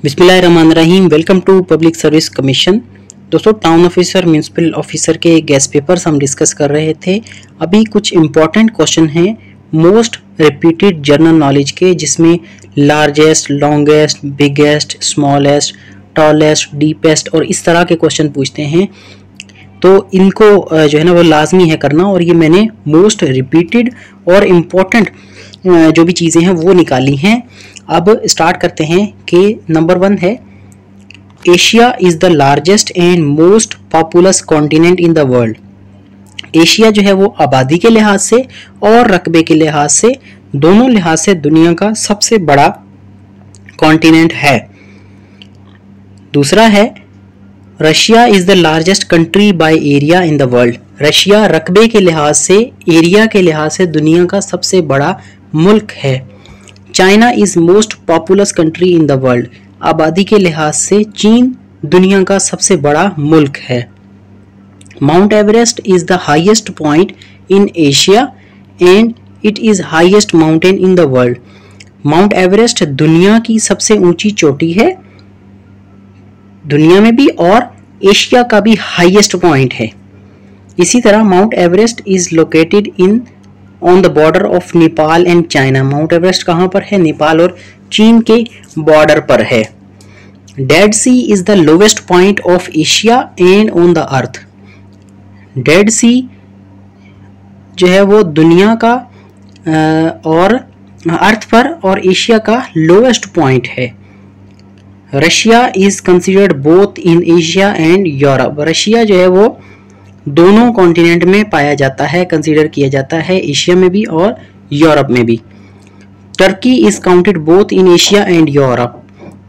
बिस्मिल्लाहिर्रहमानिर्रहीम। Welcome to public service commission. दोस्तों, town officer municipal officer के गेस्ट पेपर्स हम डिस्कस कर रहे थे। अभी कुछ इम्पॉर्टेंट क्वेश्चन हैं मोस्ट रिपीटेड जनरल नॉलेज के, जिसमें largest, longest, biggest, smallest, tallest, deepest और इस तरह के क्वेश्चन पूछते हैं। तो इनको जो है ना वो लाजमी है करना, और ये मैंने मोस्ट रिपीटेड और इम्पॉर्टेंट जो भी चीज़ें हैं वो निकाली हैं। अब स्टार्ट करते हैं कि नंबर 1 है, Asia is the largest and most populous continent in the world. Asia जो है वो आबादी के लिहाज से और रकबे के लिहाज से, दोनों लिहाज से दुनिया का सबसे बड़ा कॉन्टिनेंट है। दूसरा है, Russia is the largest country by area in the world. Russia रकबे के लिहाज से, एरिया के लिहाज से दुनिया का सबसे बड़ा मुल्क है। China is most populous country in the world. आबादी के लिहाज से चीन दुनिया का सबसे बड़ा मुल्क है। Mount Everest is the highest point in Asia and it is highest mountain in the world. Mount Everest दुनिया की सबसे ऊंची चोटी है, दुनिया में भी, और एशिया का भी हाईएस्ट पॉइंट है। इसी तरह mount Everest is located in on the border of Nepal and China. Mount Everest कहाँ पर है? नेपाल और चीन के बॉर्डर पर है। Dead Sea is the lowest point of Asia and on the earth. Dead Sea जो है वो दुनिया का और अर्थ पर और एशिया का लोवेस्ट पॉइंट है। Russia is considered both in Asia and Europe. Russia जो है वो दोनों कॉन्टिनेंट में पाया जाता है, कंसीडर किया जाता है, एशिया में भी और यूरोप में भी। Turkey is counted both in Asia and Europe.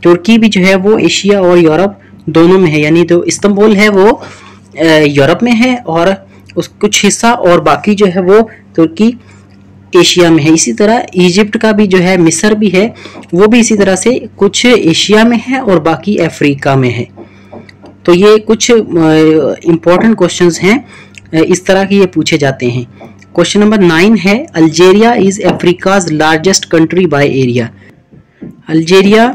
तुर्की भी जो है वो एशिया और यूरोप दोनों में है, यानी जो इस्तांबुल है वो यूरोप में है और उस कुछ हिस्सा और बाकी जो है वो तुर्की एशिया में है। इसी तरह इजिप्ट का भी जो है, मिस्र भी है, वो भी इसी तरह से कुछ एशिया में है और बाकी अफ्रीका में है। तो ये कुछ इम्पोर्टेंट क्वेश्चंस हैं, इस तरह के ये पूछे जाते हैं। क्वेश्चन नंबर 9 है, Algeria is Africa's largest country by area. Algeria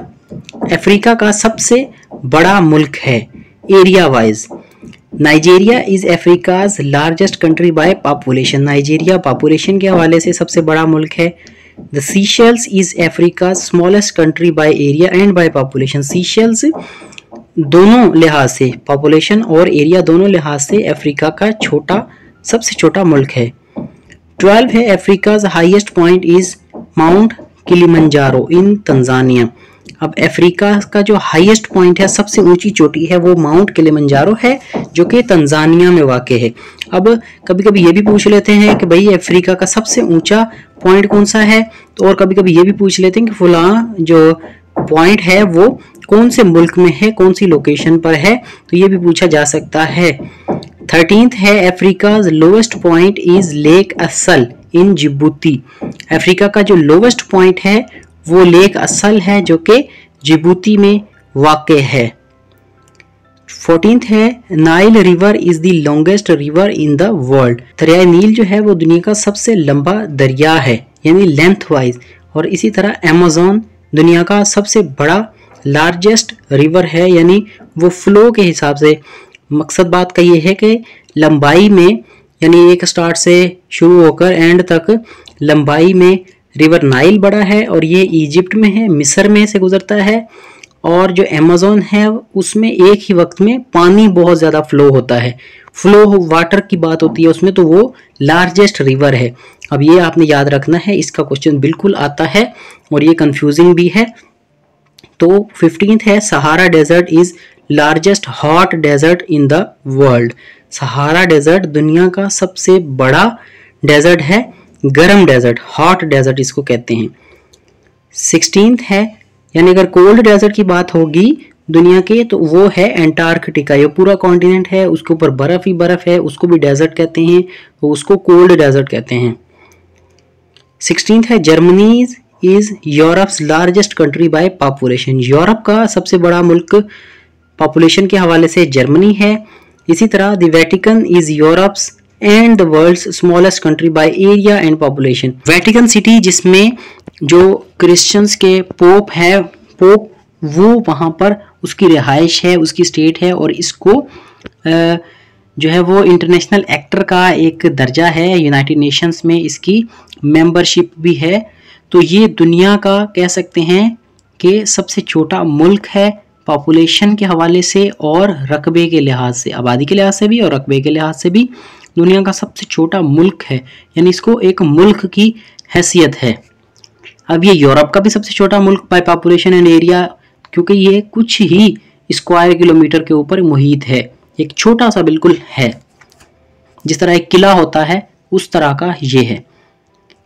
Africa का सबसे बड़ा मुल्क है area wise. Nigeria is Africa's largest country by population. Nigeria population के हवाले से सबसे बड़ा मुल्क है। The Seychelles is Africa's smallest country by area and by population. Seychelles दोनों लिहाज से, पॉपुलेशन और एरिया दोनों लिहाज से अफ्रीका का सबसे छोटा मुल्क है। 12 है, Africa's highest point is mount Kilimanjaro in Tanzania. अब अफ्रीका का जो हाईएस्ट पॉइंट है, सबसे ऊंची चोटी है, वो माउंट किलिमंजारो है, जो कि तंजानिया में वाक़ है। अब कभी कभी ये भी पूछ लेते हैं कि भाई अफ्रीका का सबसे ऊंचा पॉइंट कौन सा है, तो और कभी कभी ये भी पूछ लेते हैं कि फलां जो पॉइंट है वो कौन से मुल्क में है, कौन सी लोकेशन पर है, तो ये भी पूछा जा सकता है। 13th है, Africa's lowest point is lake असल इन जिबूती। अफ्रीका का जो लोवेस्ट पॉइंट है वो लेक असल है, जो कि जिबूती में वाक़ है। 14th है, Nile river is the longest river in the world. दरियाए नील जो है वो दुनिया का सबसे लंबा दरिया है, यानी लेंथ वाइज। और इसी तरह अमेज़न दुनिया का सबसे बड़ा लार्जेस्ट रिवर है, यानी वो फ्लो के हिसाब से। मकसद बात का ये है कि लंबाई में, यानी एक स्टार्ट से शुरू होकर एंड तक लंबाई में रिवर नाइल बड़ा है, और ये इजिप्ट में है, मिस्र में से गुजरता है। और जो अमेज़न है उसमें एक ही वक्त में पानी बहुत ज़्यादा फ्लो होता है, फ्लो वाटर की बात होती है उसमें, तो वो लार्जेस्ट रिवर है। अब ये आपने याद रखना है, इसका क्वेश्चन बिल्कुल आता है और ये कंफ्यूजिंग भी है। तो 15th है, Sahara desert is largest hot desert in the world. Sahara desert दुनिया का सबसे बड़ा डेजर्ट है, गर्म डेजर्ट, हॉट डेजर्ट इसको कहते हैं। 16th है, यानी अगर कोल्ड डेजर्ट की बात होगी दुनिया के, तो वो है एंटार्कटिका। ये पूरा कॉन्टिनेंट है, उसके ऊपर बर्फ ही बर्फ है, उसको भी डेजर्ट कहते हैं, तो उसको कोल्ड डेजर्ट कहते हैं। 16th है, Germany is Europe's largest country by population. Europe का सबसे बड़ा मुल्क पॉपुलेशन के हवाले से जर्मनी है। इसी तरह the Vatican is Europe's and the world's smallest country by area and population. Vatican city, जिसमें जो क्रिश्चियंस के पोप है, पोप वो वहाँ पर उसकी रिहाइश है, उसकी स्टेट है, और इसको जो है वो इंटरनेशनल एक्टर का एक दर्जा है, यूनाइटेड नेशंस में इसकी मेंबरशिप भी है। तो ये दुनिया का कह सकते हैं कि सबसे छोटा मुल्क है पॉपुलेशन के हवाले से और रकबे के लिहाज से, आबादी के लिहाज से भी और रकबे के लिहाज से भी दुनिया का सबसे छोटा मुल्क है, यानी इसको एक मुल्क की हैसियत है। अब ये यूरोप का भी सबसे छोटा मुल्क बाय पॉपुलेशन एंड एरिया, क्योंकि ये कुछ ही स्क्वायर किलोमीटर के ऊपर मुहित है, एक छोटा सा बिल्कुल है, जिस तरह एक किला होता है उस तरह का ये है।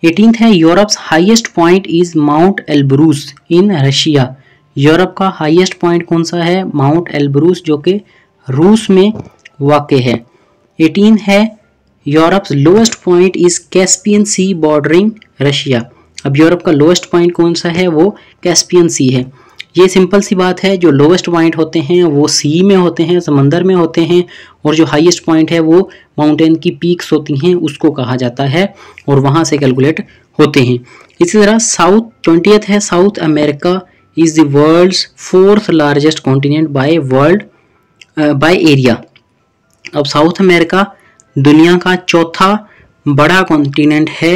18th है, Europe's highest point is mount Elbrus in Russia. Europe का हाईएस्ट पॉइंट कौन सा है? माउंट एल्ब्रूस, जो कि रूस में वाक़ है। 18 है, Europe's lowest point is Caspian sea bordering Russia. अब यूरोप का लोएस्ट पॉइंट कौन सा है? वो कैस्पियन सी है। ये सिंपल सी बात है, जो लोएस्ट पॉइंट होते हैं वो सी में होते हैं, समंदर में होते हैं, और जो हाईएस्ट पॉइंट है वो माउंटेन की पीक्स होती हैं, उसको कहा जाता है, और वहाँ से कैलकुलेट होते हैं। इसी तरह 20th है, South America is the world's 4th largest continent by area. अब साउथ अमेरिका दुनिया का चौथा बड़ा कॉन्टिनेंट है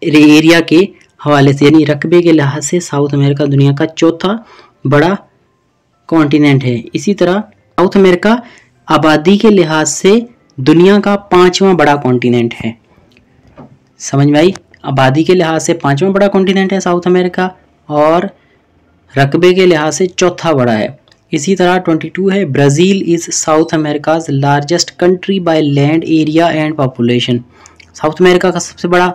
एरिया के हवाले से, यानी रकबे के लिहाज से साउथ अमेरिका दुनिया का चौथा बड़ा कॉन्टिनेंट है। इसी तरह साउथ अमेरिका आबादी के लिहाज से दुनिया का 5वां बड़ा कॉन्टिनेंट है। समझ में आई? आबादी के लिहाज से 5वां बड़ा कॉन्टिनेंट है साउथ अमेरिका, और रकबे के लिहाज से चौथा बड़ा है। इसी तरह 22 है, Brazil is South America's largest country by land area and population. South America का सबसे बड़ा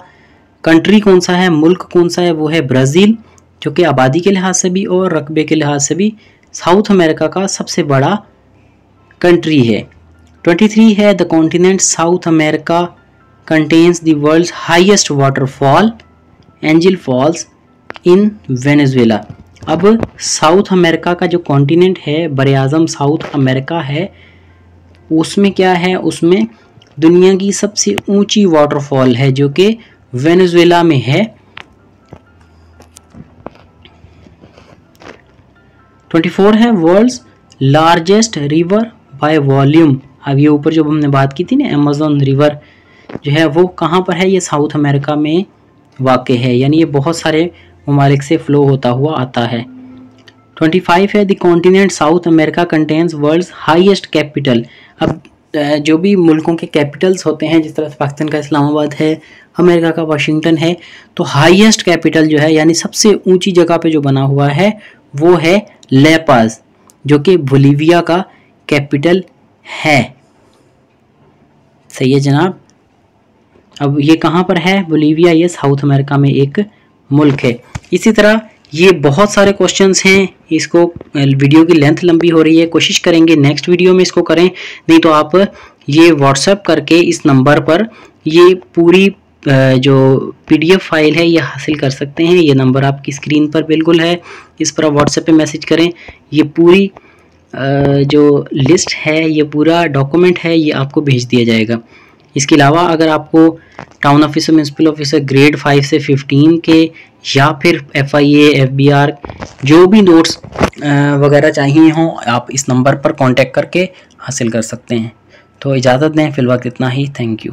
कंट्री कौन सा है, मुल्क कौन सा है? वो है ब्राज़ील, जो कि आबादी के लिहाज से भी और रकबे के लिहाज से भी साउथ अमेरिका का सबसे बड़ा कंट्री है। 23 है, the continent South America contains the world's highest waterfall Angel Falls in Venezuela. अब साउथ अमेरिका का जो कॉन्टिनेंट है, बरआज़म साउथ अमेरिका है, उसमें क्या है? उसमें दुनिया की सबसे ऊंची वाटरफॉल है, जो कि वेनेजुएला में है। 24 है, world's largest river by volume. अब ये ऊपर जो हमने बात की थी ना, अमेज़न रिवर जो है वो कहाँ पर है? ये साउथ अमेरिका में वाक़ है, यानी ये बहुत सारे ममालिक से फ्लो होता हुआ आता है। 25 है, the continent South America contains world's highest capital. अब जो भी मुल्कों के कैपिटल्स होते हैं, जिस तरह से पाकिस्तान का इस्लामाबाद है, अमेरिका का वाशिंगटन है, तो हाईएस्ट कैपिटल जो है, यानी सबसे ऊंची जगह पे जो बना हुआ है, वो है लेपाज, जो कि बोलीविया का कैपिटल है। सही है जनाब। अब ये कहाँ पर है बोलीविया? ये साउथ अमेरिका में एक मुल्क है। इसी तरह ये बहुत सारे क्वेश्चंस हैं, इसको वीडियो की लेंथ लंबी हो रही है, कोशिश करेंगे नेक्स्ट वीडियो में इसको करें, नहीं तो आप ये व्हाट्सएप करके इस नंबर पर ये पूरी जो PDF फाइल है ये हासिल कर सकते हैं। ये नंबर आपकी स्क्रीन पर बिल्कुल है, इस पर आप व्हाट्सएप पे मैसेज करें। ये पूरी जो लिस्ट है, ये पूरा डॉक्यूमेंट है, ये आपको भेज दिया जाएगा। इसके अलावा अगर आपको town officer, municipal officer grade 5 से 15 के या फिर FIA, FBR जो भी नोट्स वगैरह चाहिए हों, आप इस नंबर पर कांटेक्ट करके हासिल कर सकते हैं। तो इजाज़त दें, फिलहाल इतना ही। Thank you.